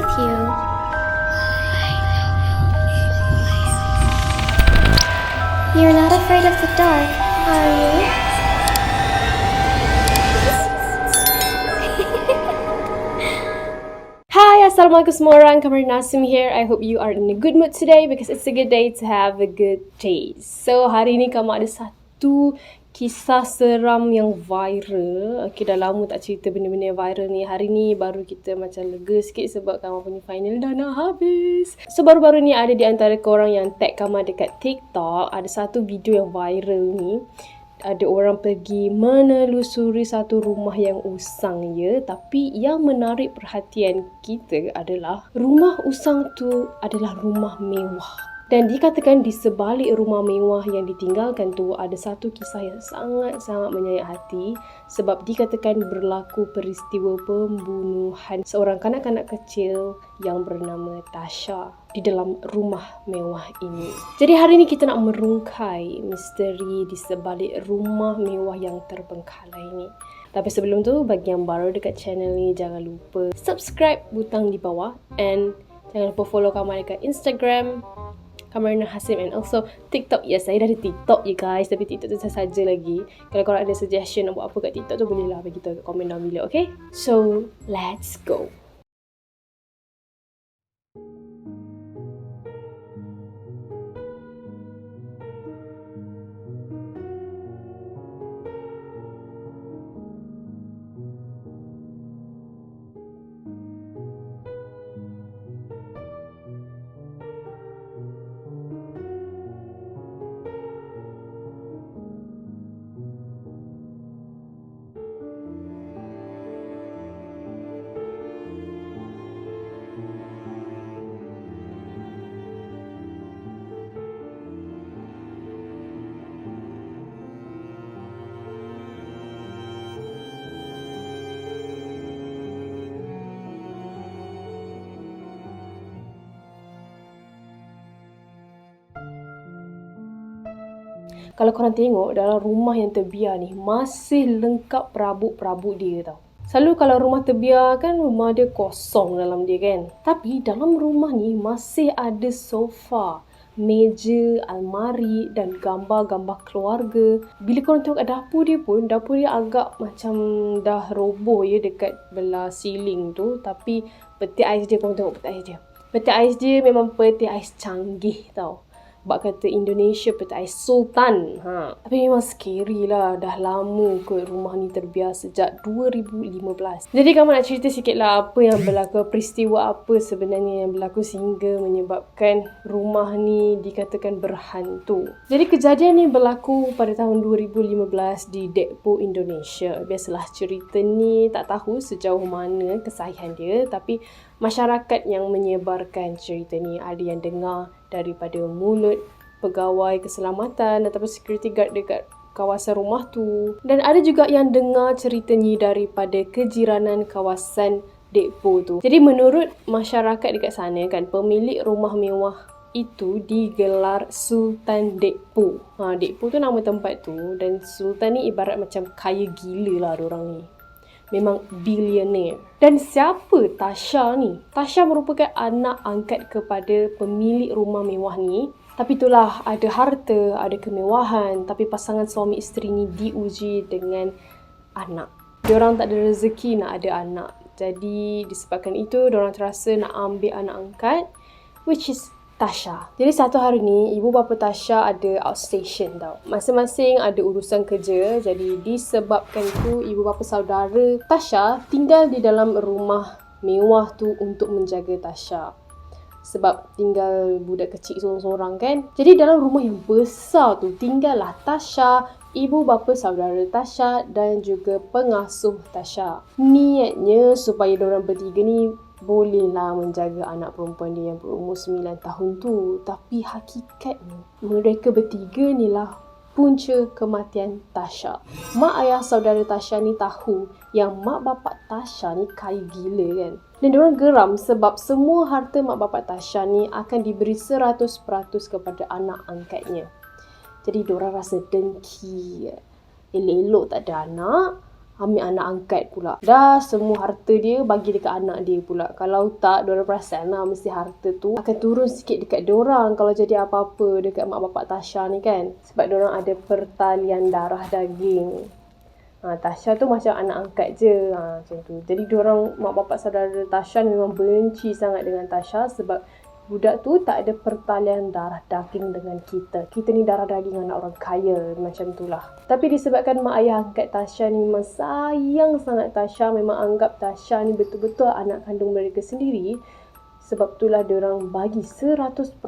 with you. You're not afraid of the dark, are you? Hi, Assalamualaikum semua orang. Kamar Nasim here. I hope you are in a good mood today because it's a good day to have a good taste. So, hari ni kamu ada satu kisah seram yang viral. Okay, dah lama tak cerita benda-benda yang viral ni. Hari ni baru kita macam lega sikit sebab kamu punya final dah nak habis. So, baru-baru ni ada di antara korang yang tag kamu dekat TikTok. Ada satu video yang viral ni. Ada orang pergi menelusuri satu rumah yang usang ya. Tapi yang menarik perhatian kita adalah rumah usang tu adalah rumah mewah. Dan dikatakan di sebalik rumah mewah yang ditinggalkan tu ada satu kisah yang sangat-sangat menyayat hati sebab dikatakan berlaku peristiwa pembunuhan seorang kanak-kanak kecil yang bernama Tasha di dalam rumah mewah ini. Jadi hari ini kita nak merungkai misteri di sebalik rumah mewah yang terbengkalai ini. Tapi sebelum tu, bagi yang baru dekat channel ni, jangan lupa subscribe butang di bawah and jangan lupa follow kami dekat Instagram Kamarina Hasim and also TikTok. Ya, saya dah ada TikTok you guys, tapi TikTok tu saya saja lagi. Kalau korang ada suggestion nak buat apa kat TikTok tu, bolehlah bagi tahu kat komen down below, okay? So, let's go. Kalau korang tengok dalam rumah yang terbiar ni masih lengkap perabot-perabot dia tau. Selalu kalau rumah terbiar kan rumah dia kosong dalam dia kan. Tapi dalam rumah ni masih ada sofa, meja, almari dan gambar-gambar keluarga. Bila korang tengok dapur dia pun, dapur dia agak macam dah roboh ya dekat belah ceiling tu. Tapi peti ais dia, korang tengok peti ais dia. Peti ais dia memang peti ais canggih tau. Bak kata Indonesia peti ais Sultan. Tapi memang scary lah. Dah lama kot rumah ni terbiar sejak 2015. Jadi kamu nak cerita sikit lah apa yang berlaku. Peristiwa apa sebenarnya yang berlaku sehingga menyebabkan rumah ni dikatakan berhantu. Jadi kejadian ni berlaku pada tahun 2015 di Depok, Indonesia. Biasalah cerita ni tak tahu sejauh mana kesahihan dia. Tapi masyarakat yang menyebarkan cerita ni ada yang dengar daripada mulut pegawai keselamatan ataupun security guard dekat kawasan rumah tu. Dan ada juga yang dengar cerita ni daripada kejiranan kawasan Depok tu. Jadi menurut masyarakat dekat sana kan, pemilik rumah mewah itu digelar Sultan Depok. Depok tu nama tempat tu dan Sultan ni ibarat macam kaya gila lah diorang ni. Memang billionaire. Dan siapa Tasha ni? Tasha merupakan anak angkat kepada pemilik rumah mewah ni. Tapi itulah, ada harta, ada kemewahan. Tapi pasangan suami isteri ni diuji dengan anak. Diorang tak ada rezeki nak ada anak. Jadi disebabkan itu, diorang terasa nak ambil anak angkat, which is Tasha. Jadi satu hari ni, ibu bapa Tasha ada outstation tau. Masing-masing ada urusan kerja. Jadi disebabkan itu, ibu bapa saudara Tasha tinggal di dalam rumah mewah tu untuk menjaga Tasha. Sebab tinggal budak kecil seorang-seorang kan. Jadi dalam rumah yang besar tu, tinggallah Tasha, ibu bapa saudara Tasha dan juga pengasuh Tasha. Niatnya supaya diorang bertiga ni bolehlah menjaga anak perempuan dia yang berumur 9 tahun tu. Tapi hakikatnya mereka bertiga ni lah punca kematian Tasha. Mak ayah saudara Tasha ni tahu yang mak bapak Tasha ni kaya gila kan. Dan diorang geram sebab semua harta mak bapak Tasha ni akan diberi 100% kepada anak angkatnya. Jadi diorang rasa dengki. Elok-elok tak ada anak. ambil anak angkat pula. Dah semua harta dia bagi dekat anak dia pula. Kalau tak, diorang perasan lah mesti harta tu akan turun sikit dekat diorang kalau jadi apa-apa dekat mak bapak Tasha ni kan. Sebab diorang ada pertalian darah daging. Tasha tu macam anak angkat je. Macam tu. Jadi diorang, mak bapak saudara Tasha memang benci sangat dengan Tasha sebab budak tu tak ada pertalian darah daging dengan kita. Kita ni darah daging anak orang kaya, macam tu lah. Tapi disebabkan mak ayah angkat Tasha ni memang sayang sangat Tasha, memang anggap Tasha ni betul-betul anak kandung mereka sendiri. Sebab itulah diorang bagi 100%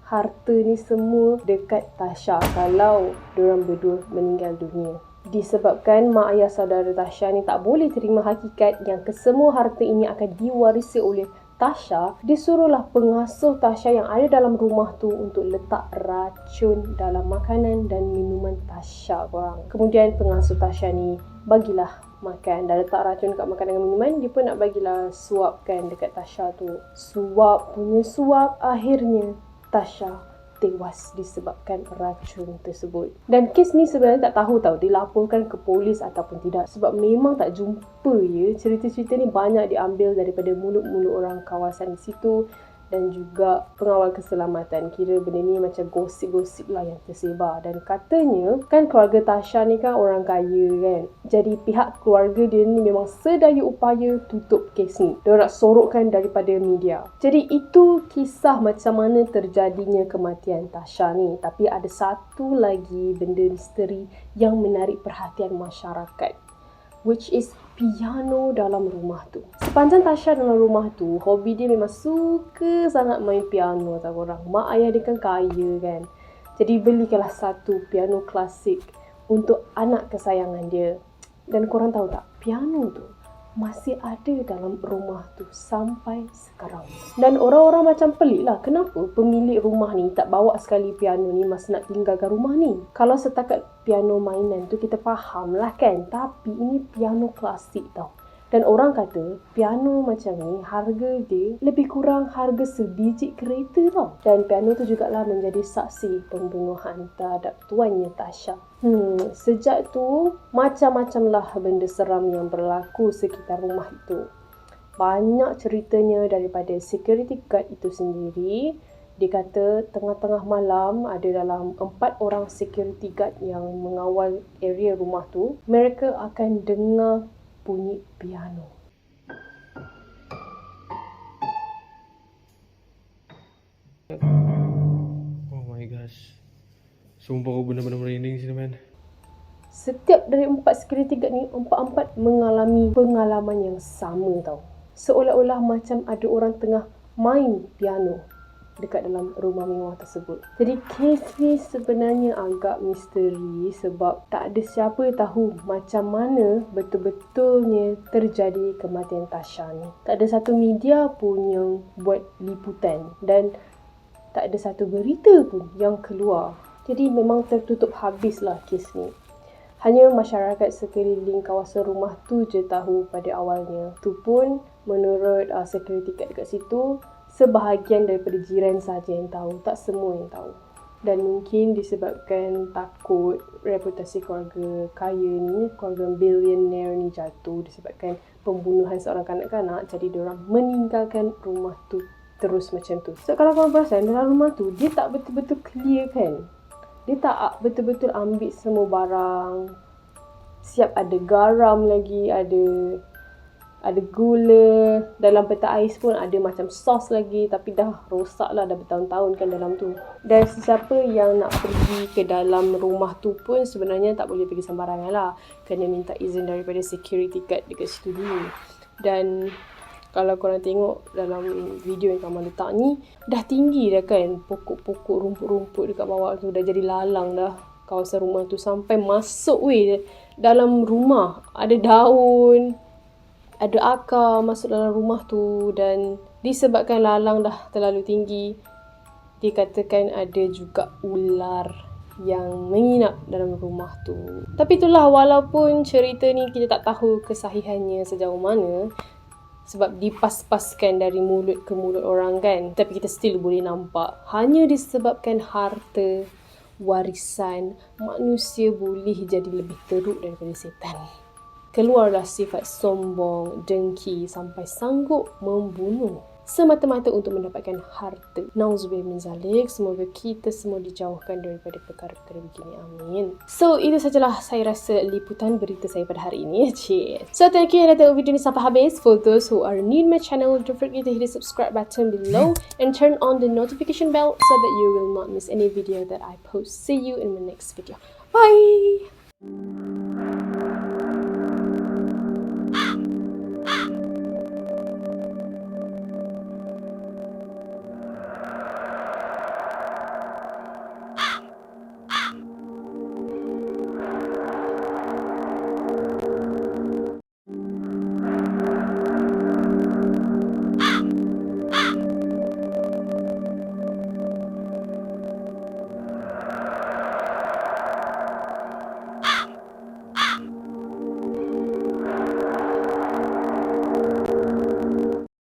harta ni semua dekat Tasha kalau diorang berdua meninggal dunia. Disebabkan mak ayah saudara Tasha ni tak boleh terima hakikat yang kesemua harta ini akan diwarisi oleh Tasha, disuruhlah pengasuh Tasha yang ada dalam rumah tu untuk letak racun dalam makanan dan minuman Tasha korang. Kemudian pengasuh Tasha ni bagilah makan. Dah letak racun kat makanan dan minuman, dia pun nak bagilah suapkan dekat Tasha tu. Suap punya suap, akhirnya Tasha tewas disebabkan racun tersebut. Dan kes ni sebenarnya tak tahu tau dilaporkan ke polis ataupun tidak. Sebab memang tak jumpa ya. Cerita-cerita ni banyak diambil daripada mulut-mulut orang kawasan di situ dan juga pengawal keselamatan. Kira benda ni macam gosip-gosip lah yang tersebar. Dan katanya kan keluarga Tasha ni kan orang kaya kan. Jadi pihak keluarga dia ni memang sedaya upaya tutup kes ni. Dia nak sorokkan daripada media. Jadi itu kisah macam mana terjadinya kematian Tasha ni. Tapi ada satu lagi benda misteri yang menarik perhatian masyarakat, which is piano dalam rumah tu. Sepanjang Tasha dalam rumah tu, hobi dia memang suka sangat main piano tau korang. Mak ayah dia kan kaya kan. Jadi belikanlah satu piano klasik untuk anak kesayangan dia. Dan korang tahu tak, piano tu masih ada dalam rumah tu sampai sekarang. Dan orang-orang macam pelik lah, kenapa pemilik rumah ni tak bawa sekali piano ni masa nak tinggalkan rumah ni. Kalau setakat piano mainan tu kita faham lah kan, tapi ini piano klasik tau. Dan orang kata piano macam ni harga dia lebih kurang harga sebiji kereta tau. Dan piano tu jugalah menjadi saksi pembunuhan terhadap tuannya Tasha. Sejak tu macam-macam lah benda seram yang berlaku sekitar rumah itu. Banyak ceritanya daripada security guard itu sendiri. Dia kata tengah-tengah malam ada dalam 4 orang security guard yang mengawal area rumah tu. Mereka akan dengar bunyi piano. Oh my gosh. Sumpah aku benar-benar merinding sini man. Setiap dari 4 security guard ni, 4 mengalami pengalaman yang sama tau. Seolah-olah macam ada orang tengah main piano dekat dalam rumah mewah tersebut. Jadi kes ni sebenarnya agak misteri sebab tak ada siapa tahu macam mana betul-betulnya terjadi kematian Tasha ni. Tak ada satu media pun yang buat liputan dan tak ada satu berita pun yang keluar. Jadi memang tertutup habislah kes ni. Hanya masyarakat sekeliling kawasan rumah tu je tahu pada awalnya. Tu pun menurut security guard dekat situ, sebahagian daripada jiran saja yang tahu, tak semua yang tahu. Dan mungkin disebabkan takut reputasi keluarga kaya ni, keluarga billionaire ni jatuh disebabkan pembunuhan seorang kanak-kanak, jadi diorang meninggalkan rumah tu terus macam tu. So kalau korang perasan, dalam rumah tu dia tak betul-betul clear kan. Dia tak betul-betul ambil semua barang. Siap ada garam lagi, ada gula, dalam peta ais pun ada macam sos lagi, tapi dah rosak lah, dah bertahun-tahun kan dalam tu. Dan sesiapa yang nak pergi ke dalam rumah tu pun sebenarnya tak boleh pergi sembarangan lah, kena minta izin daripada security guard dekat situ dulu. Dan kalau korang tengok dalam video yang Kamal letak ni, dah tinggi dah kan, pokok-pokok, rumput-rumput dekat bawah tu dah jadi lalang dah kawasan rumah tu, sampai masuk dalam rumah, ada daun, ada akar masuk dalam rumah tu. Dan disebabkan lalang dah terlalu tinggi, dikatakan ada juga ular yang menginap dalam rumah tu. Tapi itulah, walaupun cerita ni kita tak tahu kesahihannya sejauh mana sebab dipas-paskan dari mulut ke mulut orang kan, tapi kita still boleh nampak hanya disebabkan harta warisan, manusia boleh jadi lebih teruk daripada setan. keluarlah sifat sombong, dengki sampai sanggup membunuh semata-mata untuk mendapatkan harta. Nauzubillah min zalik. Semoga kita semua dijauhkan daripada perkara-perkara begini. Amin. So, itu sajalah saya rasa liputan berita saya pada hari ini. Cheers. So, thank you yang dah tengok video ni sampai habis. For those who are new in my channel, don't forget to hit the subscribe button below and turn on the notification bell so that you will not miss any video that I post. See you in my next video. Bye!